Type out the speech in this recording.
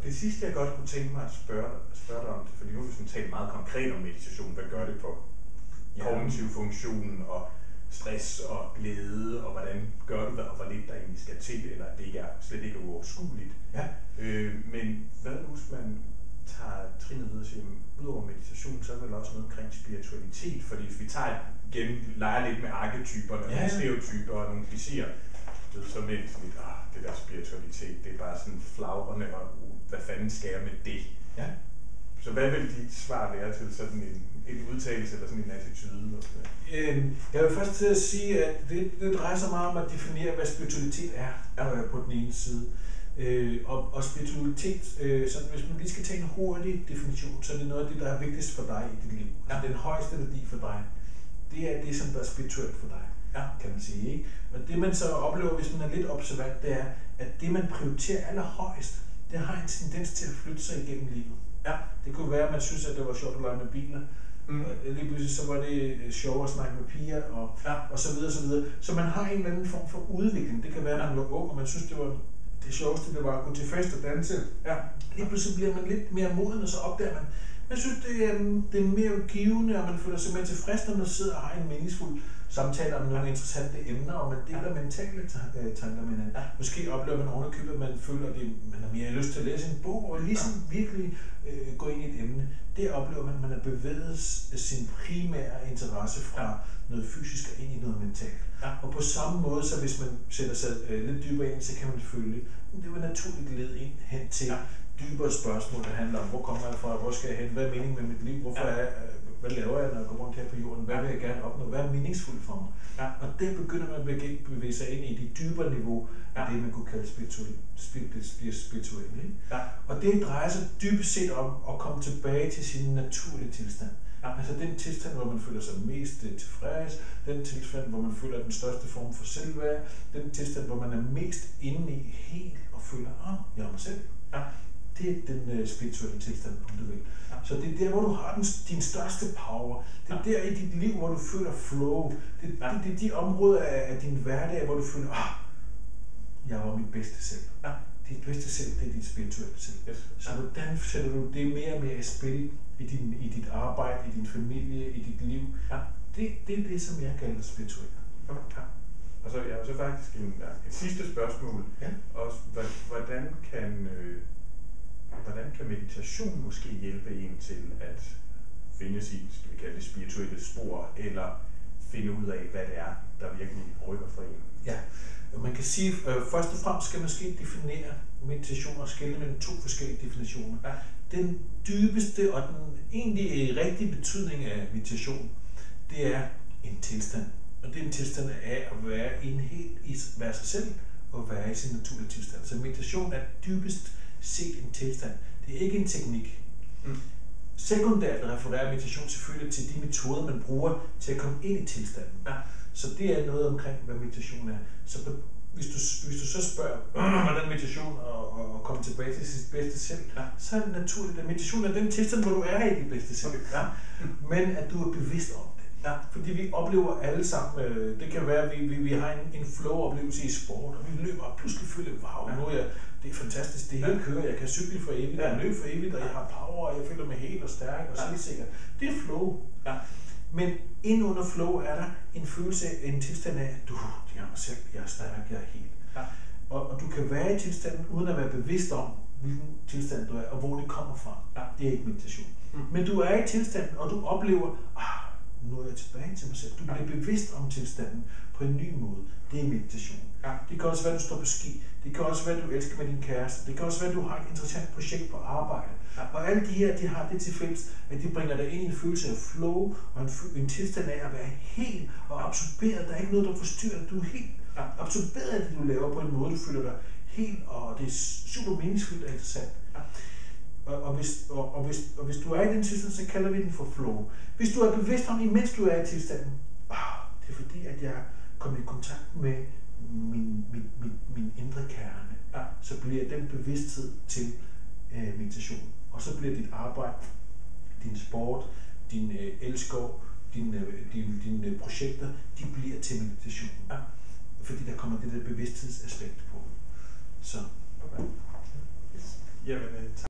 Det sidste, jeg godt kunne tænke mig at spørge dig om, fordi nu har vi sådan talt meget konkret om meditation. Hvad gør det for kognitiv funktion og stress og glæde, og hvordan gør du det, og hvor lidt der egentlig skal til, eller at det ikke slet ikke er uoverskueligt. Ja. Men hvad nu, hvis man tager trinet videre og siger, udover meditation, så er det også noget omkring spiritualitet, fordi hvis vi tager igen, leger lidt med arketyperne, og stereotyper og nogle klichéer, så lidt, det der spiritualitet, det er bare sådan flagrende, og hvad fanden skal jeg med det? Ja. Så hvad vil dit svar være til sådan en udtalelse eller sådan en attitude? Jeg vil først til at sige, at det drejer sig meget om at definere, hvad spiritualitet er på den ene side. Og spiritualitet, så hvis man lige skal tage en hurtig definition, så er det noget af det, der er vigtigst for dig i dit liv. Ja. Den højeste værdi for dig, det er det, som der er spirituelt for dig, kan man sige. Ikke? Og det man så oplever, hvis man er lidt observant, det er, at det man prioriterer allerhøjest, det har en tendens til at flytte sig igennem livet. Ja. Det kunne være, at man synes, at det var sjovt at lege med biler. Lige pludselig så var det sjovt at snakke med piger og så videre, så videre. Så man har en eller anden form for udvikling. Det kan være, at man var ung, og man synes, det var det sjoveste, det var at gå til fest og danse. Ja. Lige pludselig bliver man lidt mere moden, og så opdager man synes, det er mere givende, og man føler sig mere tilfreds, når man sidder og har en meningsfuld samtale om nogle interessante emner, og man deler mentale tanker med hinanden. Måske oplever man ovenikøbet, at man føler, at man har mere lyst til at læse en bog, og ligesom virkelig gå ind i et emne. Det oplever man, at man har bevæget sin primære interesse fra noget fysisk og ind i noget mentalt. Ja. Og på samme måde, så hvis man sætter sig lidt dybere ind, så kan man følge, at det var naturligt led ind hen til dybere spørgsmål, der handler om, hvor kommer jeg fra, hvor skal jeg hen, hvad er meningen med mit liv, hvorfor hvad laver jeg, når jeg går rundt her på jorden, hvad vil jeg gerne opnå, hvad er meningsfuldt for mig. Ja. Og der begynder man at bevæge sig ind i det dybere niveau af det, man kunne kalde spirituelt. Ja. Og det drejer sig dybest set om at komme tilbage til sin naturlige tilstand. Ja. Altså den tilstand, hvor man føler sig mest tilfreds, den tilstand, hvor man føler den største form for selvværd, den tilstand, hvor man er mest inde i helt og føler, jeg er mig selv. Ja. Det er den spirituelle tilstand, om du vil. Ja. Så det er der, hvor du har din største power. Det er der i dit liv, hvor du føler flow. Det er de områder af din hverdag, hvor du føler, jeg var mit bedste selv. Ja. Dit bedste selv, det er dit spirituelle selv. Yes. Så hvordan sætter du det mere og mere i spil i dit arbejde, i din familie, i dit liv? Ja. Det er det, som jeg kalder spirituelt. Ja. Og så jeg har så faktisk et sidste spørgsmål. Ja. Også, hvordan kan meditation måske hjælpe en til at finde sit, skal vi kalde det, spirituelle spor, eller finde ud af, hvad det er, der virkelig rykker for en? Ja, man kan sige, først og fremmest skal man måske definere meditation og skelne mellem to forskellige definitioner. Ja. Den dybeste og den egentlig rigtige betydning af meditation, det er en tilstand. Og det er en tilstand af at være være sig selv og være i sin naturlige tilstand. Så meditation er dybest set en tilstand. Det er ikke en teknik. Sekundært refererer meditation selvfølgelig til de metoder, man bruger til at komme ind i tilstanden. Ja. Så det er noget omkring, hvad meditation er. Så hvis du så spørger, hvordan meditation og komme tilbage til sit bedste selv, så er det naturligt, at meditation er den tilstand, hvor du er i dit bedste selv. Ja. Men at du er bevidst om det. Ja. Fordi vi oplever alle sammen, det kan være, at vi har en flow-oplevelse i sport, og vi løber og pludselig føler, nu er det er fantastisk, det hele kører, jeg kan cykle for evigt, jeg løber for evigt, og jeg har power, og jeg føler mig helt og stærk og selvsikker. Det er flow. Ja. Men ind under flow er der en følelse af, en tilstand af, at jeg er mig selv, jeg er stærk, jeg er helt. Ja. Og du kan være i tilstanden, uden at være bevidst om, hvilken tilstand du er, og hvor det kommer fra. Ja. Det er ikke meditation. Men du er i tilstanden, og du oplever, nu er jeg tilbage til mig selv. Du bliver bevidst om tilstanden på en ny måde. Det er meditation. Ja. Det kan også være, at du står på ski. Det kan også være, at du elsker med din kæreste. Det kan også være, at du har et interessant projekt på arbejde. Ja. Og alle de her, de har det til fælles, at de bringer dig ind i en følelse af flow, og en tilstand af at være helt og absorberet. Der er ikke noget, der forstyrrer. Du er helt absorberet af det, du laver på en måde, du føler dig helt, og det er super meningsfuldt og interessant. Ja. Og hvis du er i den tilstand, så kalder vi den for flow. Hvis du er bevidst om, imens du er i tilstanden, det er fordi, at jeg kommer i kontakt med min indre kerne, så bliver den bevidsthed til meditation. Og så bliver dit arbejde, din sport, din elskov, dine projekter, de bliver til meditation. Fordi der kommer det der bevidsthedsaspekt på. Så. Okay. Jamen, tak.